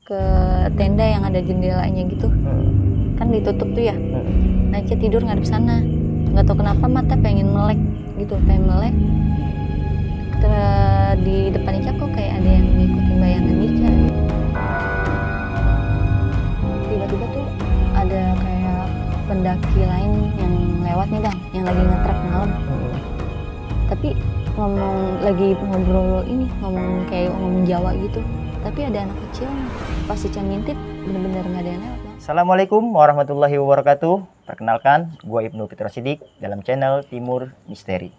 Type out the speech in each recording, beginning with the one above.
ke tenda yang ada jendelanya gitu. Kan ditutup tuh ya. Nah Ica tidur ngadep sana. Nggak tahu kenapa mata pengen melek gitu, pengen melek. Di depan Ica kok kayak ada yang ngikutin bayangan Ica. Tiba-tiba tuh ada kayak pendaki lain yang lewat nih bang, yang lagi nge-trek malam. Tapi lagi ngobrol ngomong kayak ngomong Jawa gitu. Tapi ada anak kecil, pas Ica ngintip bener-bener nggak ada yang lewat bang. Assalamualaikum warahmatullahi wabarakatuh. Perkenalkan, gue Ibnu Fitro Sidik dalam channel Timur Misteri.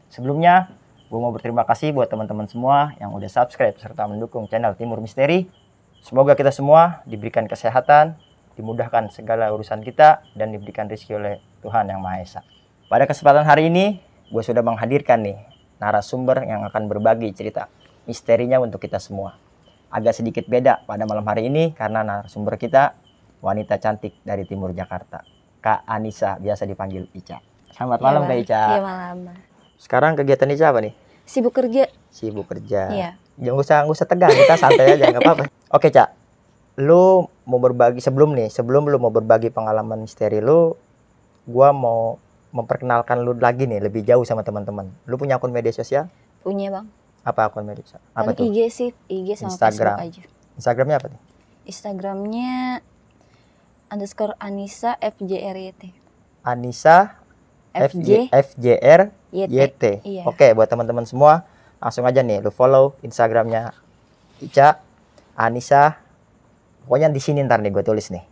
Sebelumnya, gue mau berterima kasih buat teman-teman semua yang udah subscribe serta mendukung channel Timur Misteri. Semoga kita semua diberikan kesehatan, dimudahkan segala urusan kita, dan diberikan rezeki oleh Tuhan Yang Maha Esa. Pada kesempatan hari ini, gue sudah menghadirkan nih narasumber yang akan berbagi cerita misterinya untuk kita semua. Agak sedikit beda pada malam hari ini karena narasumber kita wanita cantik dari Timur Jakarta, Kak Anissa, biasa dipanggil Ica. Selamat malam Kak Ica. Iya malam bang. Sekarang kegiatan Ica apa nih? Sibuk kerja. Sibuk kerja. Iya. Jangan usah tegang, kita santai aja, nggak apa-apa. Oke Cak, lu mau berbagi sebelum lu mau berbagi pengalaman misteri lu, gua mau memperkenalkan lu lagi nih lebih jauh sama teman-teman. Lu punya akun media sosial? Punya bang. Apa akun media sosial? Apa tuh? IG sih, IG sama Instagram. Facebook aja. Instagramnya apa tuh? Instagramnya _Anissa FJRYT. Anissa FJRYT. Iya. Oke, buat teman-teman semua, langsung aja nih lu follow Instagramnya Ica, Anissa. Pokoknya di sini ntar nih gue tulis nih.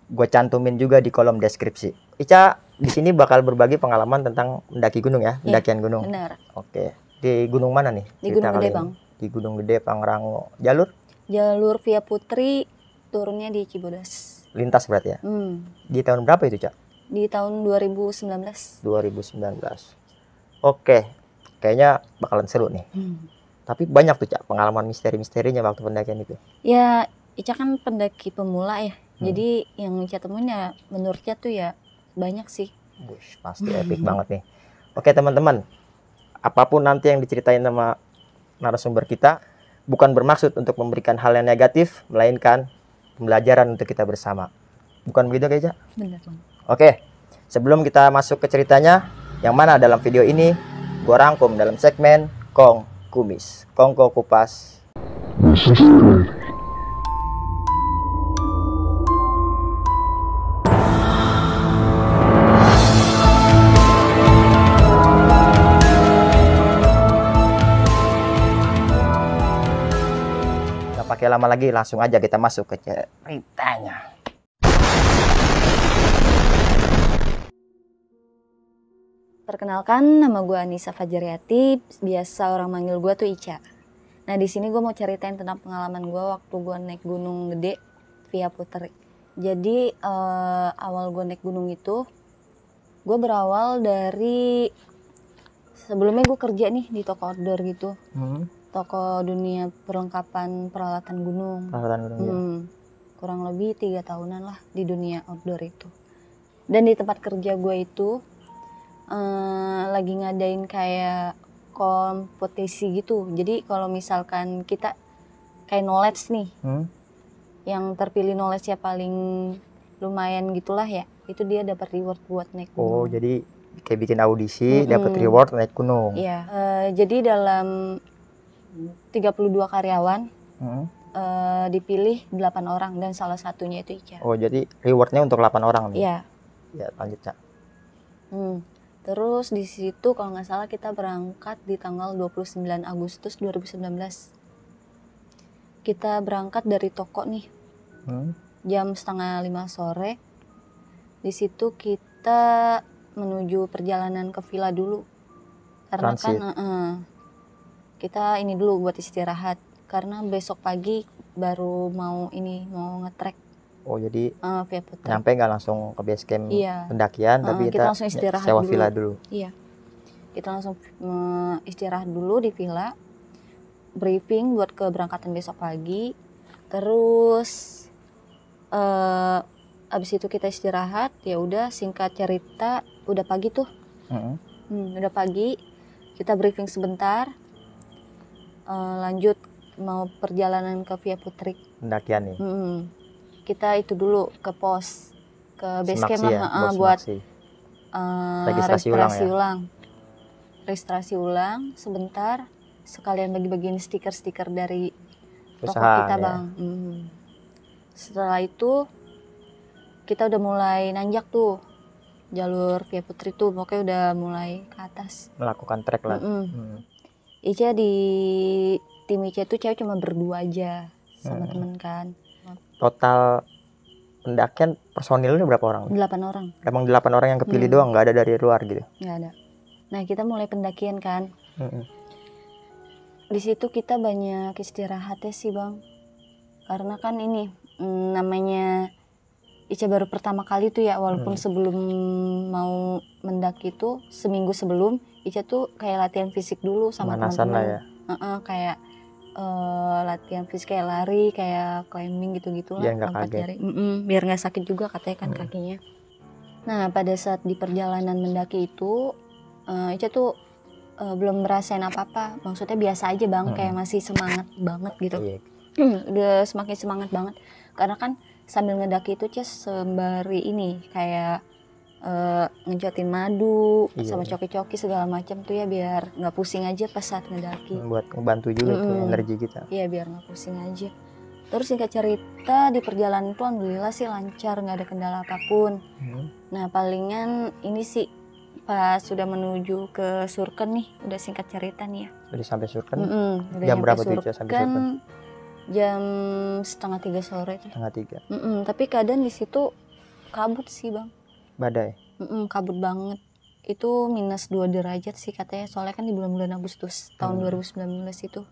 Gue cantumin juga di kolom deskripsi. Ica di sini bakal berbagi pengalaman tentang mendaki gunung ya, pendakian gunung. Benar. Oke. Di gunung mana nih? Di Gunung Gede, ini? Bang. Di Gunung Gede, Pangrango. Jalur? Jalur Via Putri, turunnya di Cibodas. Lintas berarti ya? Di tahun berapa itu, Cak? Di tahun 2019. 2019. Oke. Kayaknya bakalan seru nih. Tapi banyak tuh, Cak, pengalaman misteri-misterinya waktu pendakian itu. Ya, Ica kan pendaki pemula ya. Jadi yang Ica temuin ya menurutnya tuh ya banyak sih. Wush, pasti epic banget nih. Oke, teman-teman. Apapun nanti yang diceritain sama narasumber kita bukan bermaksud untuk memberikan hal yang negatif, melainkan pembelajaran untuk kita bersama. Bukan begitu kayaknya? Benar bang. Oke, sebelum kita masuk ke ceritanya, yang mana dalam video ini gua rangkum dalam segmen Kong Kumis, Kongko Kupas. Pakai lama lagi, langsung aja kita masuk ke ceritanya. Perkenalkan, nama gue Anissa Fajriati, biasa orang manggil gue tuh Ica. Nah di sini gue mau ceritain tentang pengalaman gue waktu gue naik Gunung Gede Via Putri. Jadi awal gue naik gunung itu, gue berawal dari sebelumnya gue kerja nih di toko outdoor gitu. Toko dunia perlengkapan peralatan gunung. Kurang lebih 3 tahunan lah di dunia outdoor itu. Dan di tempat kerja gue itu lagi ngadain kayak kompetisi gitu. Jadi kalau misalkan kita kayak knowledge nih, yang terpilih knowledge-nya paling lumayan gitulah ya, itu dia dapat reward buat naik gunung. Oh, jadi kayak bikin audisi, dapat reward naik gunung. Iya. Jadi dalam 32 karyawan dipilih 8 orang dan salah satunya itu Ica. Oh, jadi rewardnya untuk 8 orang nih? Iya. Ya, lanjut, Cak. Terus di situ kalau nggak salah kita berangkat di tanggal 29 Agustus 2019. Kita berangkat dari toko nih. Jam 4:30 sore. Di situ kita menuju perjalanan ke villa dulu. Karena Transit. kan kita ini dulu buat istirahat karena besok pagi baru mau nge-trek. Oh, jadi Via Putri. nyampe nggak langsung ke base camp pendakian, tapi kita langsung istirahat sewa dulu. villa dulu. Iya. Kita langsung istirahat dulu di villa. Briefing buat keberangkatan besok pagi. Terus abis itu kita istirahat, ya udah singkat cerita udah pagi tuh. Udah pagi, kita briefing sebentar. Lanjut mau perjalanan ke Via Putri. Pendakian nih. Kita itu dulu ke pos, ke base camp Semaksi lah, ya, bos buat Semaksi. registrasi ulang. Registrasi ulang sebentar, sekalian bagi-bagiin stiker-stiker dari toko Perusahaan, kita ya. Bang. Setelah itu kita udah mulai nanjak tuh jalur Via Putri tuh, pokoknya udah mulai ke atas. Melakukan trek lah. Ica di tim Ica tuh cewek cuma berdua aja sama temen kan. Total pendakian personilnya berapa orang? 8 orang. Emang 8 orang yang kepilih doang, nggak ada dari luar gitu? Nggak ada. Nah kita mulai pendakian kan. Di situ kita banyak istirahatnya sih Bang, karena kan ini namanya Ica baru pertama kali tuh ya, walaupun sebelum mau mendaki tuh seminggu sebelum Ica tuh kayak latihan fisik dulu sama teman-teman. Kayak latihan fisik kayak lari, kayak climbing gitu-gitu lah, lompat jari. Biar nggak sakit juga katanya kan kakinya. Nah pada saat di perjalanan mendaki itu Ica tuh belum merasain apa-apa, maksudnya biasa aja Bang, kayak masih semangat banget gitu. Udah semakin semangat banget, karena kan sambil ngedaki itu Ica sembari ini kayak ngejotin madu sama coki-coki segala macam tuh ya, biar nggak pusing aja pas saat ngedaki. Buat ngebantu juga tuh energi kita. Iya, biar nggak pusing aja. Terus singkat cerita di perjalanan itu alhamdulillah sih lancar, nggak ada kendala apapun. Nah palingan ini sih pas sudah menuju ke Surken nih, udah singkat cerita nih ya. Udah sampai Surken? Jam berapa tuh Ica sampai Surken? Jam 2:30 sore. 2:30. Tapi keadaan di situ kabut sih Bang. Badai? Kabut banget. Itu -2 derajat sih katanya, soalnya kan di bulan-bulan Agustus tahun 2019 itu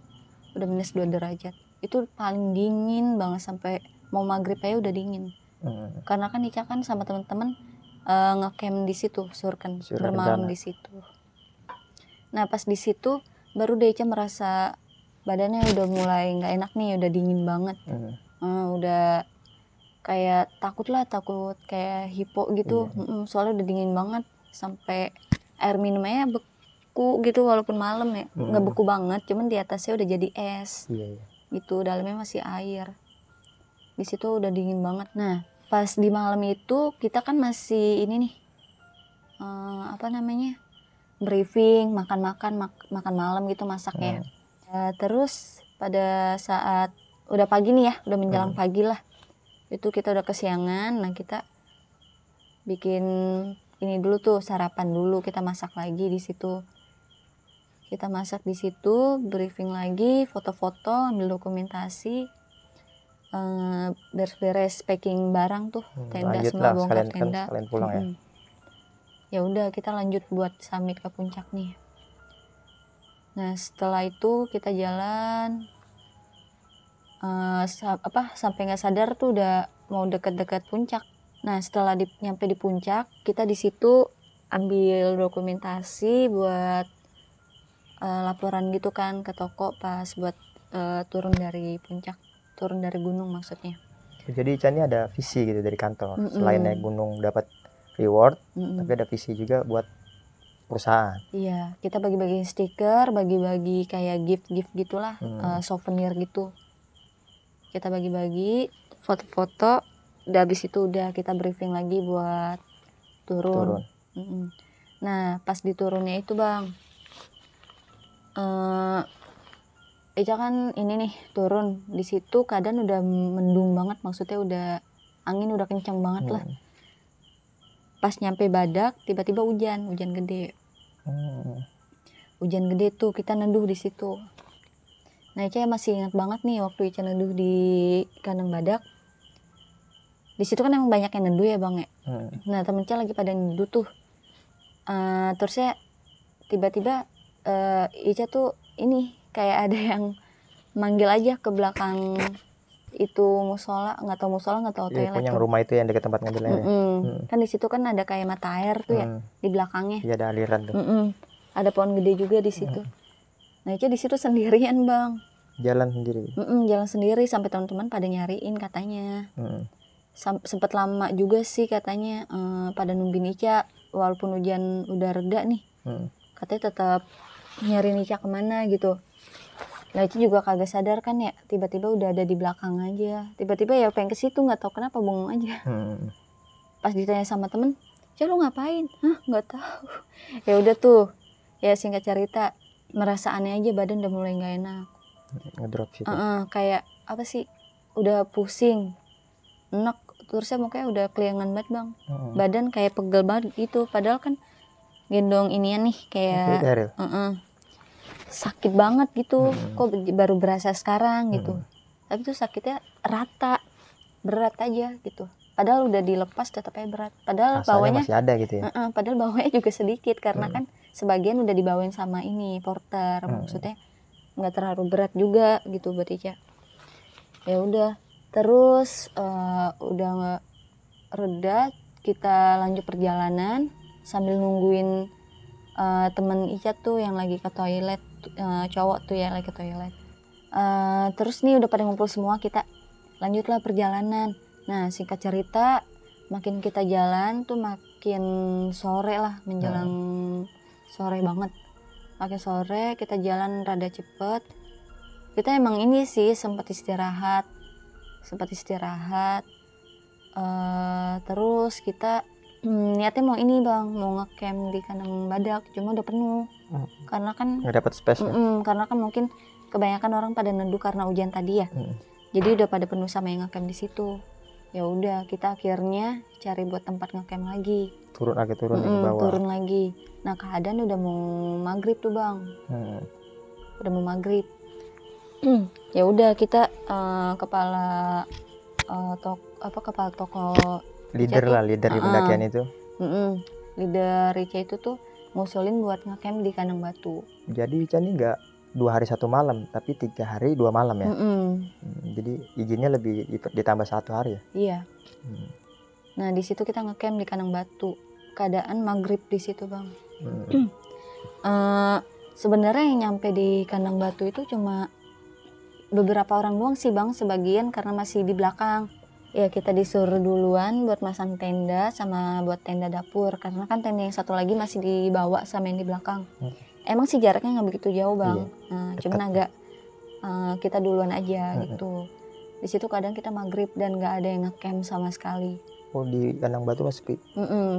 udah -2 derajat. Itu paling dingin banget, sampai mau maghrib aja udah dingin. Karena kan Ica kan sama teman-teman ngecamp di situ, Surken, bermalam di situ. Nah pas di situ baru deh Ica merasa badannya udah mulai nggak enak nih, udah dingin banget. Udah kayak takut kayak hipo gitu. Soalnya udah dingin banget, sampai air minumnya beku gitu, walaupun malam ya nggak beku banget, cuman di atasnya udah jadi es. Gitu, dalamnya masih air. Di situ udah dingin banget. Nah pas di malam itu kita kan masih ini nih briefing, makan malam gitu masaknya. Terus pada saat udah pagi nih ya, udah menjelang pagi lah, itu kita udah kesiangan. Nah kita bikin ini dulu tuh, sarapan dulu, kita masak lagi di situ. Kita masak di situ, briefing lagi, foto-foto, ambil dokumentasi, beres-beres packing barang tuh, tenda semua, bongkar tenda. Sekalian pulang ya. Ya udah kita lanjut buat summit ke puncak nih. Nah setelah itu kita jalan sampai nggak sadar tuh udah mau deket-deket puncak. Nah setelah nyampe di puncak, kita di situ ambil dokumentasi buat laporan gitu kan ke toko pas buat turun dari puncak, turun dari gunung maksudnya. Jadi Ica ini ada visi gitu dari kantor. Selain naik gunung dapat reward, tapi ada visi juga buat perusahaan. Iya, kita bagi-bagi stiker, bagi-bagi kayak gift gitulah, souvenir gitu. Kita bagi-bagi foto-foto, udah habis itu udah kita briefing lagi buat turun. Nah pas di turunnya itu Bang, Ica kan ini nih turun di situ keadaan udah mendung banget, maksudnya udah angin udah kencang banget lah. Pas nyampe Badak tiba-tiba hujan gede. Hujan gede tuh, kita neduh di situ. Nah Ica masih ingat banget nih waktu Ica neduh di kandang Badak. Di situ kan emang banyak yang neduh ya Bang ya. Nah temen Ica lagi pada neduh tuh. Terusnya tiba-tiba Ica tuh ini kayak ada yang manggil aja ke belakang itu musola, nggak tahu toilet. Yang rumah itu yang dekat tempat ngambil air. Kan di situ kan ada kayak mata air tuh ya di belakangnya. Iya ada aliran tuh. Ada pohon gede juga di situ. Nah Ica di situ sendirian Bang. Jalan sendiri. Jalan sendiri sampai teman-teman pada nyariin katanya. Sempet lama juga sih katanya pada nungguin Ica, walaupun hujan udah reda nih. Katanya tetap nyariin Ica kemana gitu. Nah itu juga kagak sadar kan ya, tiba-tiba udah ada di belakang aja. Tiba-tiba ya pengen ke situ, nggak tahu kenapa, bengong aja. Pas ditanya sama temen, "Cak lu ngapain?" "Hah, nggak tahu." Ya udah tuh, ya singkat cerita, merasa aneh aja, badan udah mulai nggak enak. Ngedrop situ. Kayak apa sih, udah pusing, enek, terusnya mukanya udah keliangan banget bang. Badan kayak pegel banget gitu, padahal kan gendong inian nih kayak Daril. sakit banget gitu. Kok baru berasa sekarang gitu. Tapi tuh sakitnya rata, berat aja gitu. Padahal udah dilepas tetap aja berat. Padahal Rasanya bawahnya masih ada gitu ya. padahal bawahnya juga sedikit karena kan sebagian udah dibawain sama ini porter. Maksudnya nggak terlalu berat juga gitu buat Ica. Ya udah, terus udah nggak reda, kita lanjut perjalanan sambil nungguin temen Ica tuh yang lagi ke toilet, cowok tuh ya lagi ke toilet. Terus nih udah pada ngumpul semua, kita lanjutlah perjalanan. Nah singkat cerita, makin kita jalan tuh makin sore lah, menjelang sore banget. Makin sore kita jalan rada cepet. Kita emang ini sih sempat istirahat. Terus kita niatnya mau ini bang, mau ngecamp di kandang badak, cuma udah penuh. Karena kan Nggak dapat space ya. karena kan mungkin kebanyakan orang pada neduh karena hujan tadi ya. Jadi udah pada penuh sama yang ngecamp di situ. Ya udah, kita akhirnya cari buat tempat ngecamp lagi. Turun ke bawah. Turun lagi. Nah keadaan udah mau maghrib tuh bang. Udah mau maghrib. Ya udah, kita kepala toko leader di pendakian itu. Leader Ica itu tuh ngusulin buat ngecamp di kandang batu. Jadi Ica ini nggak 2 hari 1 malam, tapi 3 hari 2 malam ya. Jadi izinnya lebih ditambah 1 hari ya. Iya. Nah di situ kita ngecamp di kandang batu. Keadaan maghrib di situ bang. Sebenarnya yang nyampe di kandang batu itu cuma beberapa orang doang sih bang, sebagian karena masih di belakang. Ya kita disuruh duluan buat masang tenda sama buat tenda dapur, karena kan tenda yang satu lagi masih dibawa sama yang di belakang. Emang sih jaraknya nggak begitu jauh bang, cuman agak kita duluan aja gitu. Di situ kadang kita maghrib dan nggak ada yang ngecamp sama sekali. Oh di kandang batu masih sepi.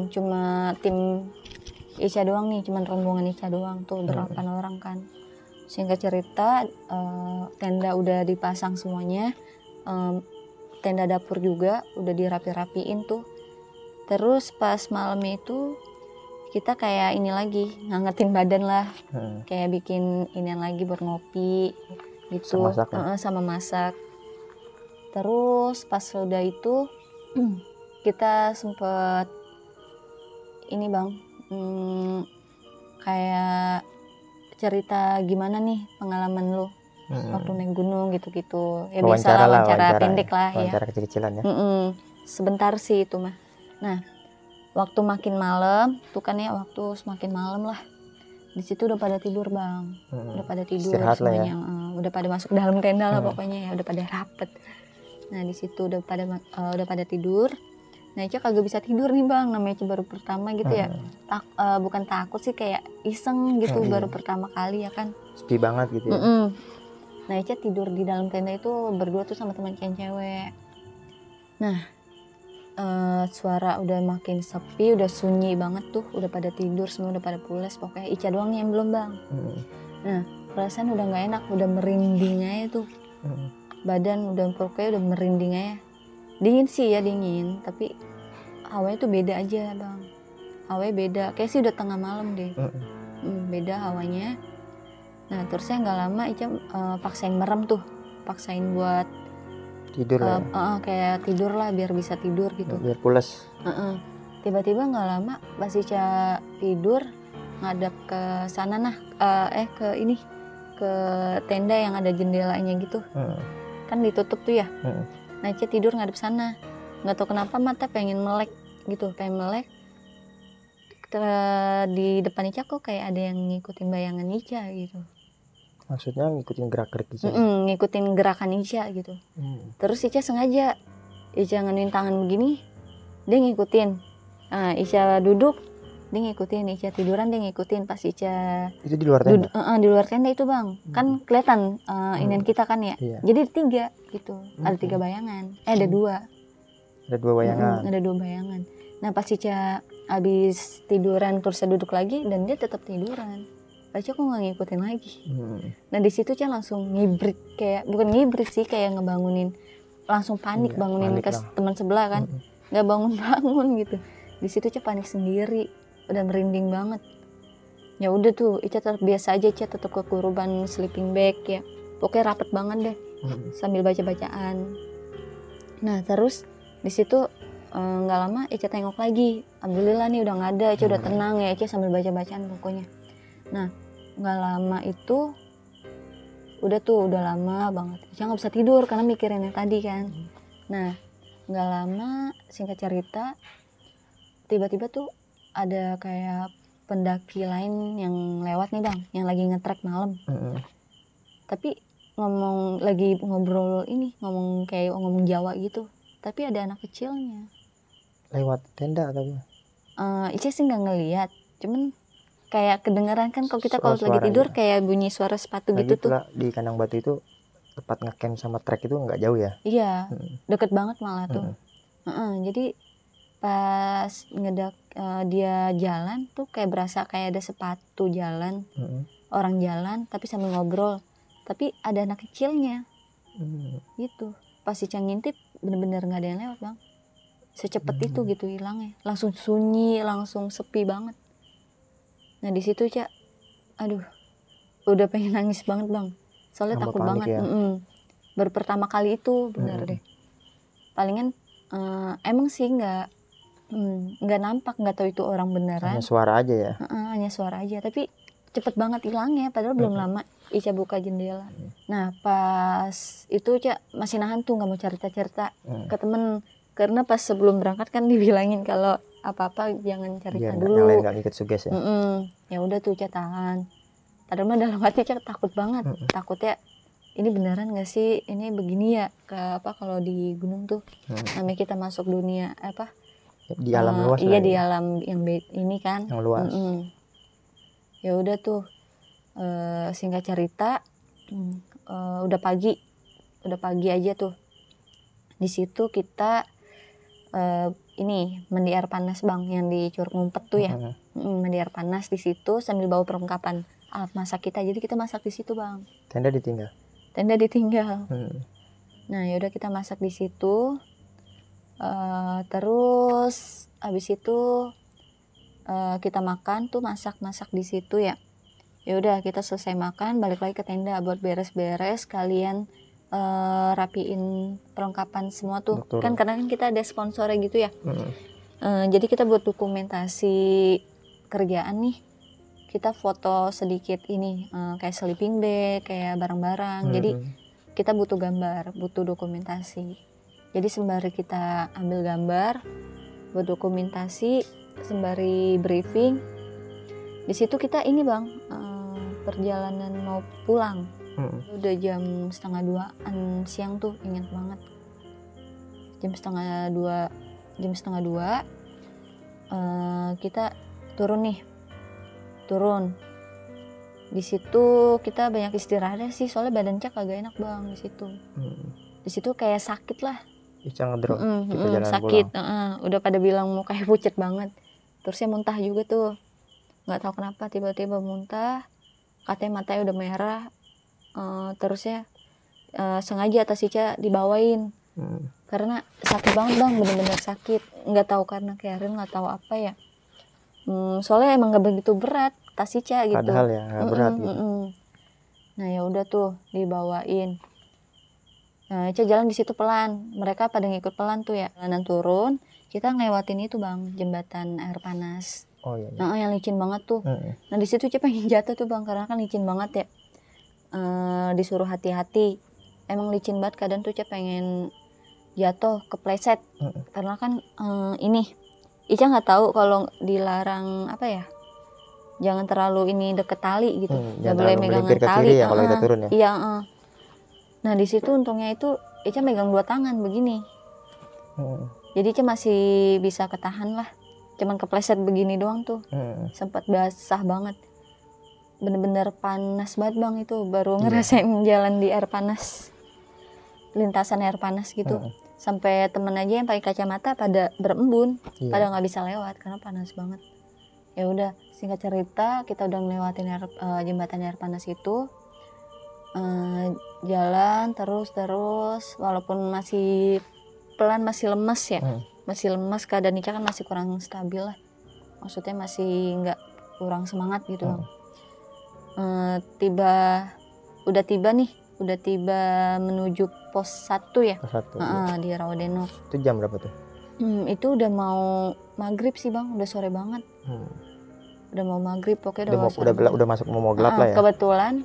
Cuma tim Ica doang nih, cuman rombongan Ica doang tuh 8 orang kan. Singkat cerita, tenda udah dipasang semuanya, tenda dapur juga udah dirapi-rapiin tuh. Terus pas malam itu kita kayak ini lagi, ngangetin badan lah, kayak bikin inian lagi buat ngopi gitu, sama masak. Terus pas udah itu kita sempet ini bang, kayak cerita gimana nih pengalaman lu waktu naik gunung gitu-gitu. Ya biasa wawancara pendek lah ya. Wawancara kecil-kecilan ya. Sebentar sih itu mah. Nah, waktu makin malam, tuh kan ya waktu semakin malam lah. Di situ udah pada tidur bang, udah pada tidur istirahat semuanya, lah ya. Udah pada masuk dalam tenda lah pokoknya ya, udah pada rapet. Nah di situ udah pada tidur. Nah Ica kagak bisa tidur nih bang, namanya Ica baru pertama gitu ya. Bukan takut sih, kayak iseng gitu, baru pertama kali ya kan. Sepi banget gitu ya. Nah Ica tidur di dalam tenda itu berdua tuh sama teman Ica yang cewek. Nah suara udah makin sepi, udah sunyi banget tuh, udah pada tidur semua, udah pada pules, pokoknya Ica doang yang belum bang. Nah perasaan udah nggak enak, udah merinding aja tuh. Badan udah pokoknya udah merinding aja. Dingin sih ya, dingin, tapi hawanya tuh beda aja bang. Hawanya beda, kayak sih udah tengah malam deh. Beda hawanya. Nah terusnya nggak lama Ica paksain merem tuh, paksain buat tidur ya. Kayak tidur lah biar bisa tidur gitu, biar pules. Tiba-tiba nggak lama pas Ica tidur ngadap ke sana ke tenda yang ada jendelanya gitu. Kan ditutup tuh ya. Nah Ica tidur ngadep sana, nggak tahu kenapa mata pengen melek gitu, di depan Ica kok kayak ada yang ngikutin bayangan Ica gitu. Maksudnya ngikutin gerak-gerik Ica? Ngikutin gerakan Ica gitu. Terus Ica sengaja, Ica ngenin tangan begini, dia ngikutin. Nah Ica duduk, dia ngikutin Ica tiduran, dia ngikutin pas Ica Itu di luar tenda. di luar tenda itu bang, kan kelihatan inian kita kan ya. Iya. Jadi 3 gitu, ada 3 bayangan, ada 2. Ada 2 bayangan. Ada 2 bayangan. Nah pas Ica abis tiduran terus saya duduk lagi dan dia tetap tiduran. Ica kok nggak ngikutin lagi. Nah di situ Ica langsung ngibrit, kayak bukan ngibrit sih, kayak ngebangunin, langsung panik, Iya, bangunin panik ke lah. teman sebelah kan, nggak bangun gitu. Di situ Ica panik sendiri, udah merinding banget. Ya udah tuh Ica tetap biasa aja, Ica tetap kekuruban sleeping bag ya, pokoknya rapet banget deh sambil baca-bacaan. Nah terus di situ nggak lama Ica tengok lagi, alhamdulillah nih udah nggak ada. Ica udah tenang ya, Ica sambil baca-bacaan pokoknya. Nah nggak lama itu udah lama banget Ica nggak bisa tidur karena mikirin yang tadi kan. Nah nggak lama, singkat cerita, tiba-tiba tuh ada kayak pendaki lain yang lewat nih bang, yang lagi nge-trek malam. Tapi lagi ngobrol ini, ngomong Jawa gitu, tapi ada anak kecilnya Lewat tenda atau apa? Ica sih nggak ngeliat, cuman kayak kedengeran kan kalau kita kalau lagi Suara, tidur ya. kayak bunyi suara sepatu Lagi gitu tuh. pula di kandang batu itu tempat ngecamp sama trek itu nggak jauh ya? Iya, deket banget malah tuh. Jadi pas dia jalan tuh kayak berasa kayak ada sepatu jalan, orang jalan tapi sambil ngobrol, tapi ada anak kecilnya gitu. Pas Ica ngintip bener-bener nggak ada yang lewat bang, secepat itu gitu hilangnya, langsung sunyi, langsung sepi banget. Nah di situ Ica, aduh, udah pengen nangis banget bang, soalnya Tambah takut panik banget. ya? Baru pertama kali itu bener deh. Palingan emang sih nggak nampak, nggak tahu itu orang beneran. Hanya suara aja ya? Hanya suara aja, tapi cepet banget hilangnya, padahal belum lama Ica buka jendela. Nah pas itu Ica masih nahan tuh, nggak mau cerita-cerita ke temen, karena pas sebelum berangkat kan dibilangin kalau apa-apa jangan cerita Biar dulu. yang lain nggak ikut suges ya? Ya udah tuh Ica tahan, padahal mah dalam hati Ica takut banget. Takutnya ini beneran nggak sih, ini begini ya kalau di gunung tuh namanya kita masuk dunia Di alam luas iya lah di ya? alam yang ini kan, Yang luas. Ya udah tuh singkat cerita udah pagi aja tuh. Di situ kita ini mandi air panas bang, yang di Curug Ngumpet tuh ya. Mandi air panas di situ sambil bawa perlengkapan alat masak kita, jadi kita masak di situ bang. Tenda ditinggal? Tenda ditinggal. Nah yaudah kita masak di situ. Terus abis itu kita makan tuh, masak di situ ya. Ya udah kita selesai makan, balik lagi ke tenda buat beres-beres, kalian rapiin perlengkapan semua tuh. Betul. Kan karena kan kita ada sponsornya gitu ya. Jadi kita buat dokumentasi kerjaan nih, kita foto sedikit ini kayak sleeping bag, kayak barang-barang. Jadi kita butuh gambar, butuh dokumentasi. Jadi sembari kita ambil gambar buat dokumentasi, sembari briefing, di situ kita ini bang, perjalanan mau pulang. Udah jam 1:30 siang tuh, ingat banget. Jam setengah dua kita turun. Di situ kita banyak istirahat sih, soalnya badan Cak agak enak bang di situ. Di situ kayak sakit lah. Ica ngedrop kita jalan sakit pulang. Udah pada bilang mau kayak pucet banget. Terusnya muntah juga tuh, nggak tahu kenapa tiba-tiba muntah, katanya matanya udah merah. Terusnya sengaja tas Ica dibawain karena sakit banget bang, bener-bener sakit, nggak tahu karena keren, nggak tahu apa ya. Soalnya emang nggak begitu berat tas Ica gitu, padahal ya nggak berat gitu. Nah ya udah tuh dibawain. Nah Ica jalan di situ pelan, mereka pada ngikut pelan tuh ya. Jalanan turun, kita ngelewatin itu bang, jembatan air panas. Oh iya. Yang licin banget tuh. Nah di situ Ica pengen jatuh tuh bang, karena kan licin banget ya. Disuruh hati-hati, emang licin banget, kadang tuh Ica pengen jatuh kepleset. Karena kan ini Ica nggak tahu kalau dilarang apa ya, jangan terlalu ini deket tali gitu, nggak boleh megangan tali ya, kalau kita turun ya. Iya. Nah di situ untungnya itu Ica megang 2 tangan begini, jadi Ica masih bisa ketahan lah. cuman kepleset begini doang tuh. Sempat basah banget, bener-bener panas banget bang. Itu baru ngerasain jalan di air panas, lintasan air panas gitu. Sampai temen aja yang pakai kacamata pada berembun, pada nggak bisa lewat karena panas banget. Ya udah, singkat cerita kita udah ngelewatin jembatan air panas itu. Jalan terus walaupun masih pelan, masih lemes ya, masih lemes, keadaan Ica kan masih kurang stabil lah, maksudnya masih nggak, kurang semangat gitu. Udah tiba menuju pos 1 ya, di Rawadenok. Itu jam berapa tuh? Itu udah mau maghrib sih bang, udah sore banget. Udah mau maghrib, pokoknya udah masuk mau gelap lah ya. Kebetulan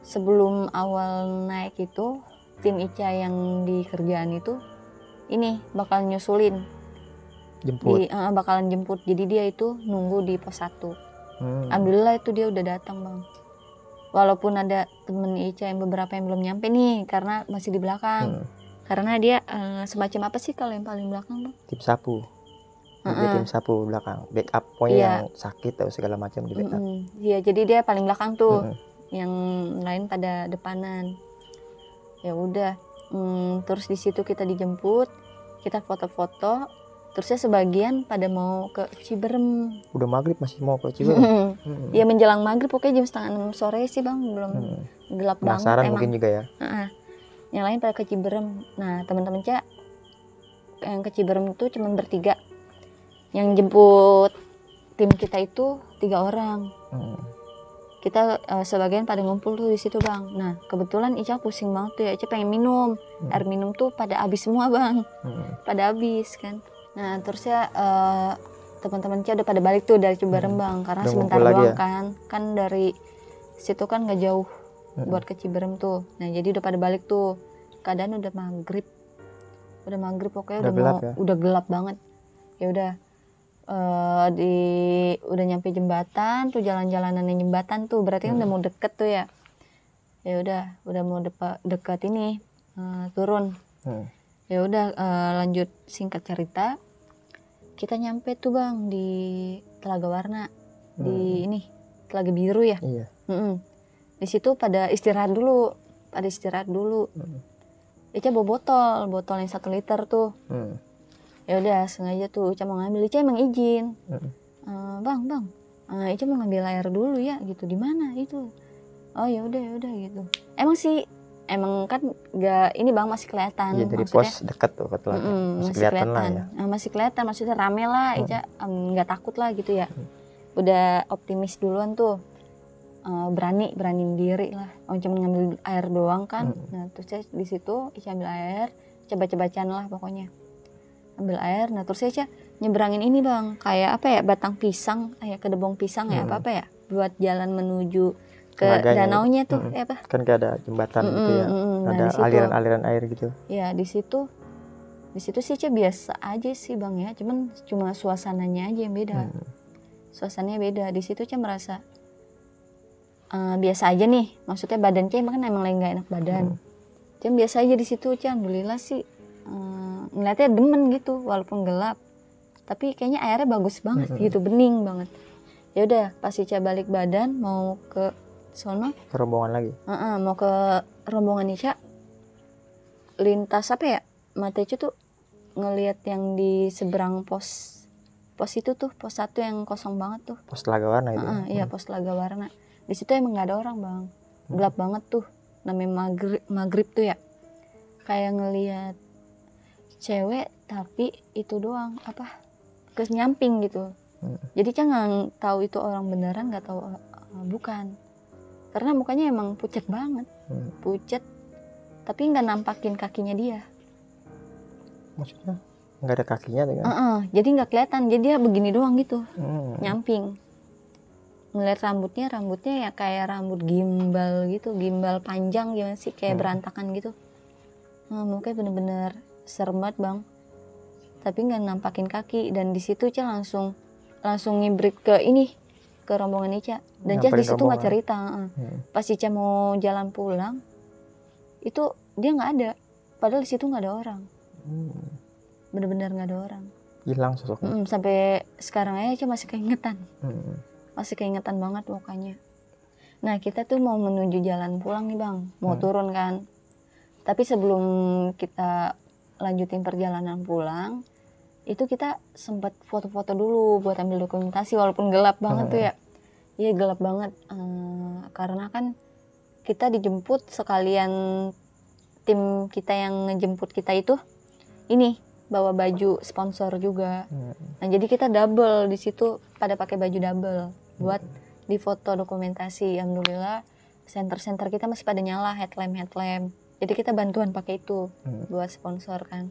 sebelum awal naik itu, tim Ica yang di kerjaan itu ini bakal nyusulin, bakalan jemput. Jadi dia itu nunggu di pos 1. Alhamdulillah itu dia udah datang bang. Walaupun ada temen Ica yang beberapa yang belum nyampe nih, karena masih di belakang. Karena dia semacam apa sih kalau yang paling belakang bang? Tim sapu. Dia tim sapu belakang, backup point yang sakit atau segala macam di backup. Iya, jadi dia paling belakang tuh. Yang lain pada depanan. Ya udah, terus di situ kita dijemput, kita foto-foto. Terusnya sebagian pada mau ke Ciberem. Udah maghrib masih mau ke Ciberem. Ya menjelang maghrib, pokoknya jam 5:30 sore sih bang, belum gelap banget. Penasaran mungkin juga ya. Yang lain pada ke Ciberem. Nah teman-teman Ca yang ke Ciberem itu cuma bertiga. Yang jemput tim kita itu 3 orang. Kita sebagian pada ngumpul tuh di situ bang. Nah kebetulan Ica pusing banget tuh ya, Ica pengen minum. Air minum tuh pada habis semua bang, pada habis kan. Nah terusnya teman-teman Ica udah pada balik tuh dari Ciberem bang, karena udah sebentar doang ya? kan dari situ kan nggak jauh buat ke Ciberem tuh. Nah jadi udah pada balik tuh, keadaan udah maghrib pokoknya udah gelap banget. Ya udah, udah nyampe jembatan tuh, jalan-jalanannya jembatan tuh, berarti kan udah mau deket tuh ya. Ya udah mau dekat ini, turun. Ya udah, lanjut singkat cerita, kita nyampe tuh bang di Telaga Warna, di ini Telaga Biru ya. Di situ pada istirahat dulu. Ica bawa botol yang 1 liter tuh. Ya udah, sengaja tuh Ica mau ngambil. Ica emang izin, bang, Ica mau ngambil air dulu ya gitu. Di mana itu? Oh ya udah gitu. Emang kan nggak ini bang, masih kelihatan. Iya, dari pos dekat tuh ke Telaga. Masih kelihatan lah ya. Masih kelihatan, maksudnya rame lah. Ica nggak takut lah gitu ya. Udah optimis duluan tuh. Berani diri lah. Cuma ngambil air doang kan. Nah terus di situ Ica ambil air, coba-cobaan lah pokoknya. Ambil air, nah terus Ica nyeberangin ini bang, kayak apa ya, batang pisang, kayak kedebong pisang ya, apa ya, buat jalan menuju ke danaunya tuh, apa? Kan gak ada jembatan gitu ya, ada aliran-aliran air gitu. Ya di situ sih Ica biasa aja sih bang ya, cuma suasananya aja yang beda. Suasananya beda. Di situ Ica merasa biasa aja nih, maksudnya badan Ica kan emang lagi nggak enak badan. Cuma biasa aja di situ Ica, alhamdulillah sih. Ngeliatnya demen gitu, walaupun gelap, tapi kayaknya airnya bagus banget gitu, bening banget. Ya udah, pas Ica balik badan mau ke sono, ke rombongan lagi. Mau ke rombongan Ica, lintas apa ya, mata Ica tuh ngelihat yang di seberang pos itu tuh, pos 1 yang kosong banget tuh. Pos Telaga Warna itu. Iya, pos Telaga Warna. Di situ emang nggak ada orang bang, gelap banget tuh, namanya maghrib tuh ya. Kayak ngelihat cewek tapi itu doang, apa, nyamping gitu. Jadi Ica nggak tahu itu orang beneran, nggak tahu bukan, karena mukanya emang pucat banget, pucat, tapi nggak nampakin kakinya dia. Maksudnya nggak ada kakinya tuh kan? Jadi nggak kelihatan, jadi dia begini doang gitu, nyamping. Ngeliat rambutnya ya kayak rambut gimbal gitu, gimbal panjang gimana sih, kayak berantakan gitu. Mukanya bener-bener serem banget bang, tapi nggak nampakin kaki. Dan di situ Ica langsung ngibrit ke rombongan Ica, dan Ica di situ nggak cerita. Pas Ica mau jalan pulang itu dia nggak ada, padahal di situ nggak ada orang. Bener-bener nggak ada orang. hilang sosoknya. Sampai sekarang aja Ica masih keingetan. Masih keingetan banget mukanya. Nah kita tuh mau menuju jalan pulang nih bang, mau turun kan. Tapi sebelum kita lanjutin perjalanan pulang, itu kita sempat foto-foto dulu buat ambil dokumentasi, walaupun gelap banget tuh ya. Iya gelap banget, karena kan kita dijemput sekalian tim kita yang ngejemput kita itu ini bawa baju sponsor juga. Nah jadi kita double di situ, pada pakai baju double buat di foto dokumentasi. Alhamdulillah center kita masih pada nyala, headlamp. Jadi kita bantuan pakai itu buat sponsor kan.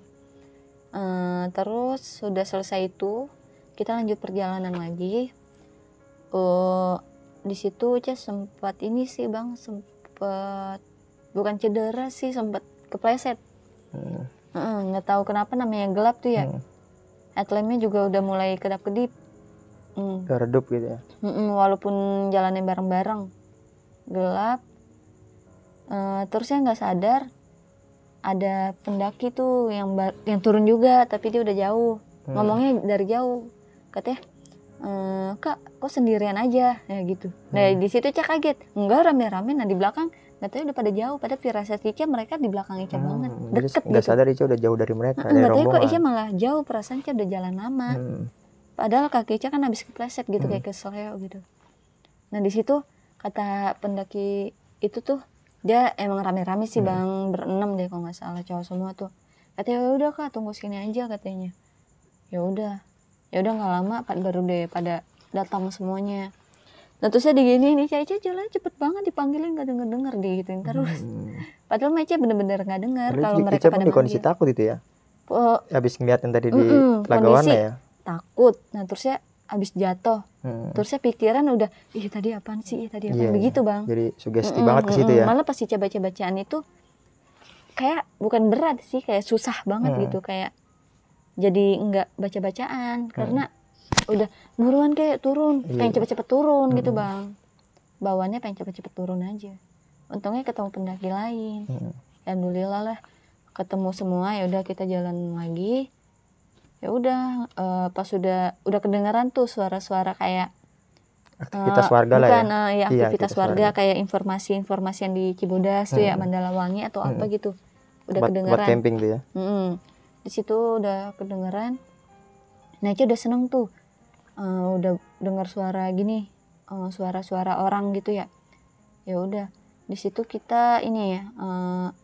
Terus sudah selesai itu kita lanjut perjalanan lagi. Di situ Ica sempat ini sih bang, sempat bukan cedera sih, sempat kepleset. Nggak tahu kenapa, namanya gelap tuh ya. Headlampnya juga udah mulai kedap-kedip. Udah redup gitu ya. Walaupun jalannya bareng-bareng gelap. Terusnya nggak sadar ada pendaki tuh yang turun juga, tapi dia udah jauh. Ngomongnya dari jauh, katanya kak kok sendirian aja ya gitu. Nah di situ Ica kaget, enggak rame-rame. Nah di belakang nggak tahu udah pada jauh, pada firasat Ica mereka di belakang Ica banget, deket nggak gitu. sadar Ica udah jauh dari mereka, dari nggak tahu kok rombongan. Ica malah jauh, perasaan Ica udah jalan lama. Padahal kaki Ica kan habis kepleset gitu, kayak kesleo gitu. Nah di situ kata pendaki itu tuh, dia emang rame-rame sih bang, berenam deh kalau nggak salah, cowok semua tuh. Katanya ya udah kak tunggu sini aja katanya. Ya udah nggak lama baru deh pada datang semuanya. Nah terusnya digini nih Ica jalan cepet banget, dipanggilin nggak denger digituin terus. Padahal Ica bener-bener nggak dengar kalau mereka Ica pada di kondisi manggil. takut itu ya. Habis ngeliat yang tadi di Lagawana ya. Takut. Nah terusnya abis jatuh, terusnya pikiran udah tadi apaan sih, tadi apaan, begitu bang. Jadi sugesti banget ke situ ya. Malah pas Ica baca-bacaan itu kayak bukan berat sih, kayak susah banget gitu, kayak jadi enggak baca-bacaan karena udah buruan kayak turun, pengen cepet-cepet turun gitu bang. Bawaannya pengen cepet-cepet turun aja. Untungnya ketemu pendaki lain. Alhamdulillah lah ketemu semua. Ya udah kita jalan lagi. Ya udah pas udah kedengeran tuh suara-suara kayak aktivitas warga lah ya. Aktivitas warga kayak informasi yang di Cibodas tuh ya, Mandala Wangi atau apa gitu. Udah kedengeran. Buat camping tuh ya. Di situ udah kedengeran. Nah Ica udah seneng tuh. Udah dengar suara gini, suara-suara orang gitu ya. Ya udah di situ kita ini ya,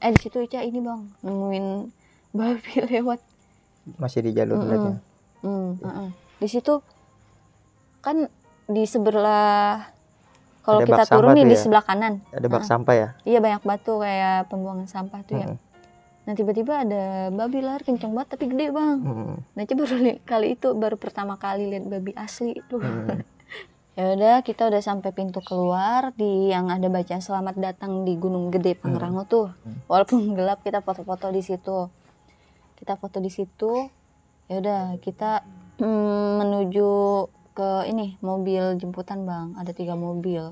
di situ Ica ini bang nemuin babi lewat. Masih di jalur pendaki. Di situ kan di sebelah, kalau kita turun nih di sebelah kanan ada bak sampah ya. Iya banyak batu kayak pembuangan sampah tuh ya. Nah tiba-tiba ada babi lari kencang banget tapi gede bang. Nah Ica baru pertama kali lihat babi asli itu. Ya udah kita udah sampai pintu keluar di yang ada bacaan selamat datang di Gunung Gede Pangrango tuh. Walaupun gelap kita foto-foto di situ. Ya udah kita menuju ke ini mobil jemputan bang. Ada 3 mobil.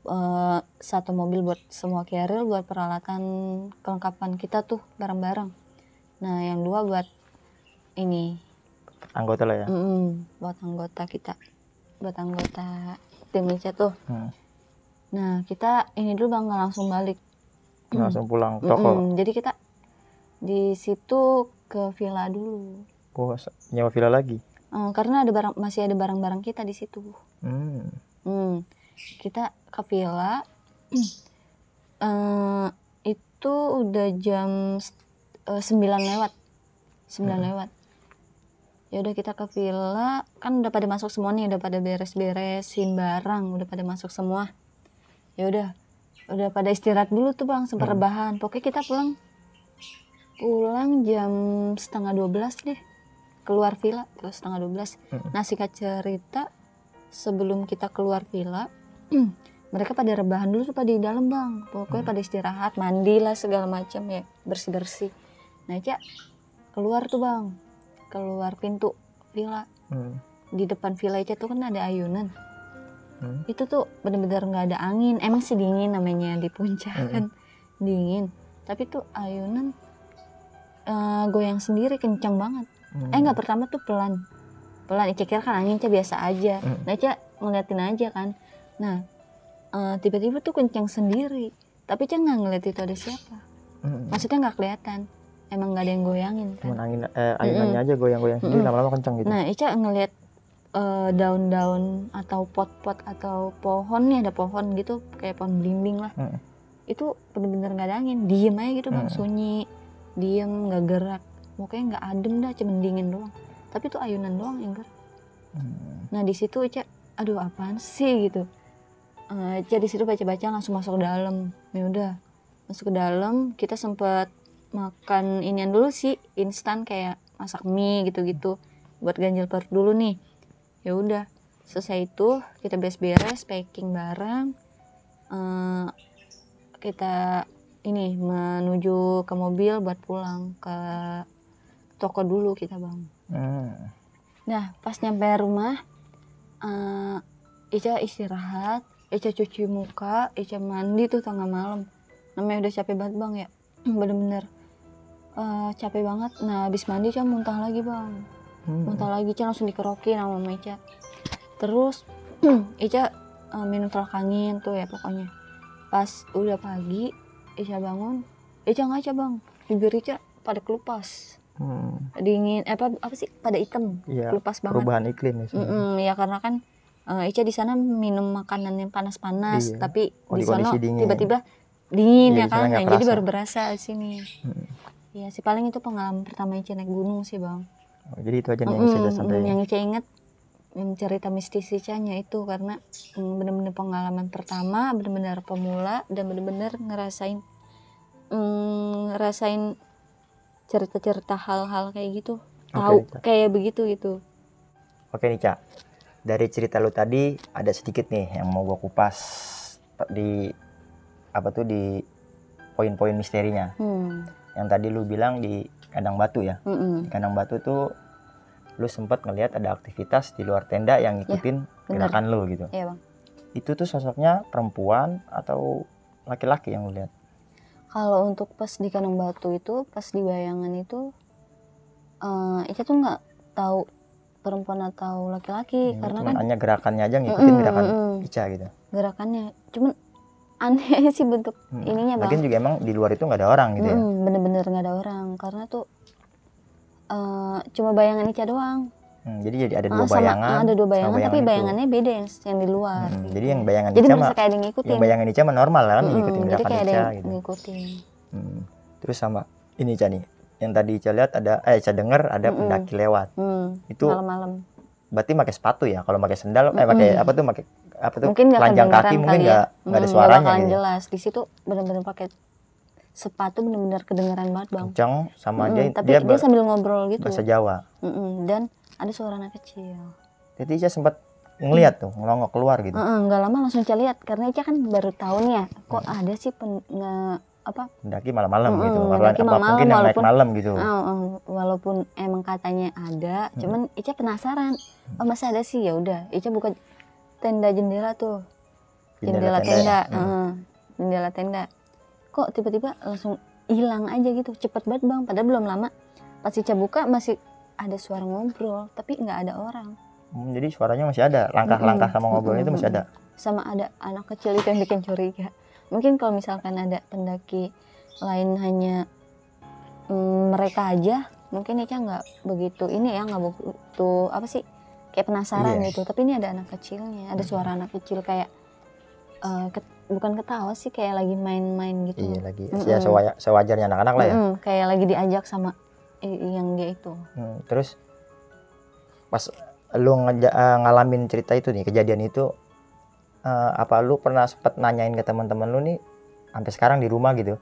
1 mobil buat semua carrier, buat peralatan kelengkapan kita tuh barang-barang. Nah yang 2 buat ini anggota lah ya. Buat anggota kita, buat anggota tim Ica tuh. Nah kita ini dulu bang, nggak langsung balik, langsung pulang toko. Jadi kita di situ ke villa dulu. Nyewa villa lagi. Karena masih ada barang-barang kita di situ. Kita ke villa. Itu udah jam 9 lewat. Ya udah kita ke villa, kan udah pada masuk semua nih, udah pada beres-beresin barang, udah pada masuk semua. Ya udah pada istirahat dulu tuh bang, sempat rebahan. Pokoknya kita pulang jam 11:30 deh, keluar villa terus 11:30. Nah singkat cerita, sebelum kita keluar villa mereka pada rebahan dulu pada di dalam bang. Pokoknya pada istirahat, mandi lah segala macam ya, bersih-bersih. Nah Ica keluar tuh bang, keluar pintu villa. Di depan villa Ica tuh kan ada ayunan. Itu tuh bener-bener nggak ada angin. Emang sih dingin namanya di puncak kan, dingin. Tapi tuh ayunan goyang sendiri kencang banget. Enggak, pertama tuh pelan Ica kira kan angin, Ica biasa aja. Nah Ica ngeliatin aja kan. Nah tiba-tiba tuh kencang sendiri, tapi Ica nggak ngeliat itu ada siapa. Maksudnya nggak kelihatan, emang nggak ada yang goyangin kan. Cuman angin ayunannya aja goyang-goyang sendiri, lama-lama kencang gitu. Nah Ica ngeliat daun-daun atau pot-pot atau pohon nih, ada pohon gitu kayak pohon belimbing lah. Itu bener-bener nggak ada angin, diem aja gitu bang, sunyi, diem nggak gerak, pokoknya nggak adem dah, cuma dingin doang. Tapi tuh ayunan doang yang gerak. Nah di situ Ica, aduh apaan sih gitu. Ica di situ baca-baca langsung masuk ke dalam. Ya udah masuk ke dalam, kita sempet makan inian dulu sih, instan kayak masak mie gitu-gitu buat ganjil perut dulu nih. Ya udah selesai itu kita beres-beres packing barang, kita ini menuju ke mobil buat pulang ke toko dulu kita bang. Nah pas nyampe rumah Ica istirahat, Ica cuci muka, Ica mandi tuh tengah malam. Namanya udah capek banget bang ya, bener-bener capek banget. Nah habis mandi Ica muntah lagi bang, muntah lagi. Ica langsung dikerokin sama mama Ica. Terus Ica minum tolak angin tuh ya pokoknya. Pas udah pagi Ica bangun, Ica ngaca bang, bibir Ica pada kelupas, dingin apa sih, pada hitam, ya, kelupas banget. Perubahan iklim ya. Ya karena kan Ica di sana minum makanan yang panas-panas, iya. Tapi di kondisi sana dingin. tiba-tiba dingin Iya, ya kan, di sana nah, jadi baru berasa di sini. Ya sih paling itu pengalaman pertama Ica naik gunung sih bang. Jadi itu aja nih yang bisa santai. Yang Ica inget cerita mistis Icanya itu, karena bener-bener pengalaman pertama, bener-bener pemula, dan bener-bener ngerasain cerita-cerita hal-hal kayak gitu, tahu kayak begitu gitu. Oke nih Ca, dari cerita lu tadi ada sedikit nih yang mau gua kupas di di poin-poin misterinya. Yang tadi lu bilang di kandang batu ya. Di kandang batu tuh lu sempat ngelihat ada aktivitas di luar tenda yang ngikutin gerakan lu gitu. Iya bang. Itu tuh sosoknya perempuan atau laki-laki yang lu lihat? Kalau untuk pas di kandang batu itu, pas di bayangan itu, Ica tuh nggak tahu perempuan atau laki-laki, karena cuman kan hanya gerakannya aja ngikutin gerakan Ica gitu. Gerakannya, cuman aneh sih bentuk ininya bang. Lagian juga emang di luar itu nggak ada orang gitu ya. Bener-bener nggak ada orang, karena tuh cuma bayangan Ica doang. Jadi ada dua bayangan. Ada dua bayangan, tapi bayangannya beda yang di luar. Jadi yang bayangan jadi Ica merasa kayak ada yang ngikutin. Yang bayangan Ica mah normal kan, ngikutin Jadi gerakan kayak Ica ada yang gitu. ngikutin. Terus sama ini Ica nih, yang tadi Ica lihat ada Ica denger ada pendaki lewat. Itu malam-malam. Berarti pakai sepatu ya? Kalau pakai sendal, pakai apa tuh? Mungkin telanjang kaki mungkin nggak ada suaranya gitu. Jelas di situ benar-benar pakai sepatu, benar-benar kedengeran banget bang. Kencang sama tapi dia sambil ngobrol gitu. Bahasa Jawa. Dan ada suara anak kecil. Jadi Ica sempat ngeliat tuh, ngelongok keluar gitu. Nggak lama langsung Ica lihat, karena Ica kan baru tahu nih ya, kok ada sih pendaki malam-malam gitu. Mungkin yang naik malam gitu. Walaupun emang katanya ada, cuman Ica penasaran. Oh masa ada sih, ya udah. Ica buka tenda jendela tuh. Jendela tenda. Jendela tenda. Kok tiba-tiba langsung hilang aja gitu, cepet banget bang. Padahal belum lama. Pas Ica buka masih ada suara ngobrol, tapi nggak ada orang. Jadi suaranya masih ada, langkah-langkah sama ngobrolnya itu masih ada. Sama ada anak kecil itu yang bikin curiga. Mungkin kalau misalkan ada pendaki lain hanya mereka aja, mungkin Ica nggak begitu ini ya, nggak begitu kayak penasaran gitu. Tapi ini ada anak kecilnya, ada suara anak kecil kayak bukan ketawa sih, kayak lagi main-main gitu. Iya lagi, ya sewajarnya anak-anak lah ya. Kayak lagi diajak sama yang dia itu. Terus pas lu ngalamin cerita itu nih, kejadian itu, apa lu pernah sempat nanyain ke teman-teman lu nih sampai sekarang di rumah gitu,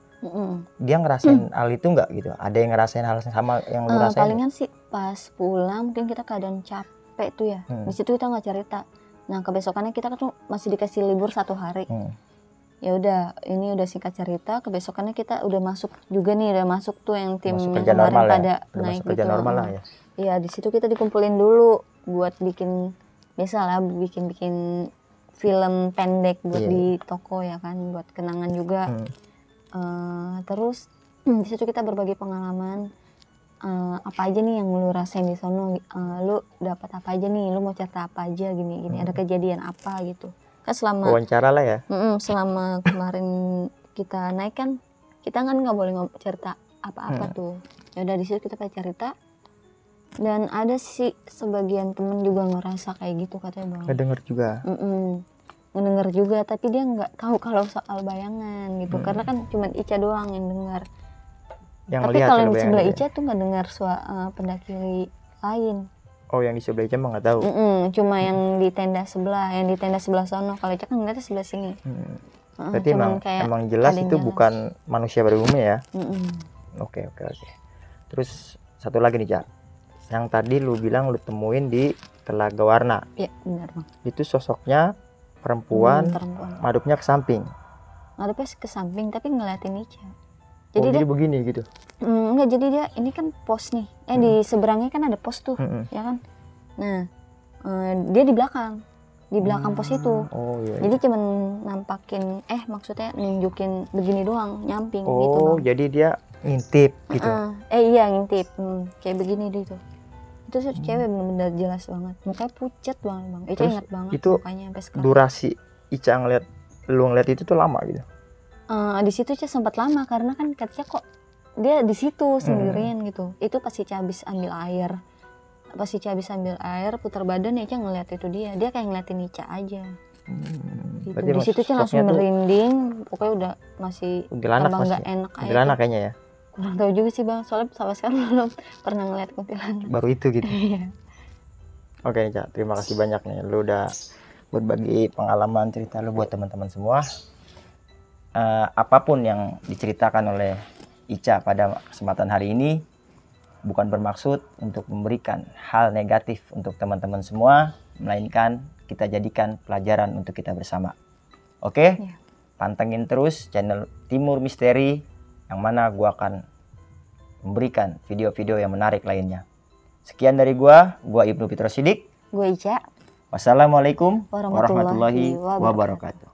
dia ngerasain hal itu nggak gitu? Ada yang ngerasain hal sama yang lu rasain? Palingan sih pas pulang mungkin kita keadaan capek tuh ya. Di situ kita nggak cerita. Nah kebesokannya kita kan tuh masih dikasih libur 1 hari. Ya udah, ini udah singkat cerita. Kebesokannya kita udah masuk juga nih, udah masuk tuh yang tim yang kemarin pada naik gitu. Normal lah ya. Iya, di situ kita dikumpulin dulu buat bikin, biasalah bikin film pendek buat di toko ya kan, buat kenangan juga. Terus di situ kita berbagi pengalaman. apa aja nih yang lu rasain di sono, lu dapat apa aja nih, lu mau cerita apa aja gini ada kejadian apa gitu kan selama Wawancara lah ya. selama kemarin kita naik kan kita kan nggak boleh cerita apa-apa tuh. Ya udah di situ kita pakai cerita, dan ada sih sebagian temen juga ngerasa kayak gitu katanya bang. Ngedenger juga. Ngedenger juga, tapi dia nggak tahu kalau soal bayangan gitu, karena kan cuma Ica doang yang dengar. Yang Tapi lihat kalau ada yang di sebelah bayangan Ica tuh nggak dengar suara pendaki lain. Oh, yang di sebelah Ica mah nggak tahu. Cuma yang di tenda sebelah sono. Kalau Ica kan ngeliatnya sebelah sini. Berarti emang jelas itu bukan manusia pada umumnya ya. Oke. Terus satu lagi nih, Cak. Yang tadi lu bilang lu temuin di Telaga Warna. Iya, benar bang. Itu sosoknya perempuan. Madepnya ke samping. Madepnya ke samping tapi ngeliatin Ica. Jadi dia begini gitu. Enggak, jadi dia ini kan pos nih. Di seberangnya kan ada pos tuh, ya kan. Nah, dia di belakang pos itu. Oh iya. Jadi cuman nampakin, maksudnya nunjukin begini doang, nyamping gitu bang. Oh, jadi dia ngintip gitu. Iya ngintip, kayak begini gitu. Itu sih cewek bener-bener jelas banget, mukanya pucat banget bang. Ica ingat banget itu mukanya sampai sekarang. Durasi Ica lu ngeliat itu tuh lama gitu. Di situ Ica sempat lama karena kan katanya kok dia di situ sendirian gitu. Itu pas Ica habis ambil air. Putar badan Ica ngeliat itu dia kayak ngeliatin Ica aja. Gitu. Di situ Ica langsung merinding, pokoknya udah masih terbang nggak enak aja. Kuntilanak kayaknya ya. Kurang tahu juga sih bang, soalnya sampai sekarang belum pernah ngeliat kuntilanak. Baru itu gitu. Oke nih Cak, terima kasih banyak nih lu udah berbagi pengalaman cerita lu buat teman-teman semua. Apapun yang diceritakan oleh Ica pada kesempatan hari ini bukan bermaksud untuk memberikan hal negatif untuk teman-teman semua, melainkan kita jadikan pelajaran untuk kita bersama. Oke? Pantengin terus channel Timur Misteri, yang mana gua akan memberikan video-video yang menarik lainnya. Sekian dari gua Ibnu Fitro Sidik. Gua Ica. Wassalamualaikum warahmatullahi wabarakatuh.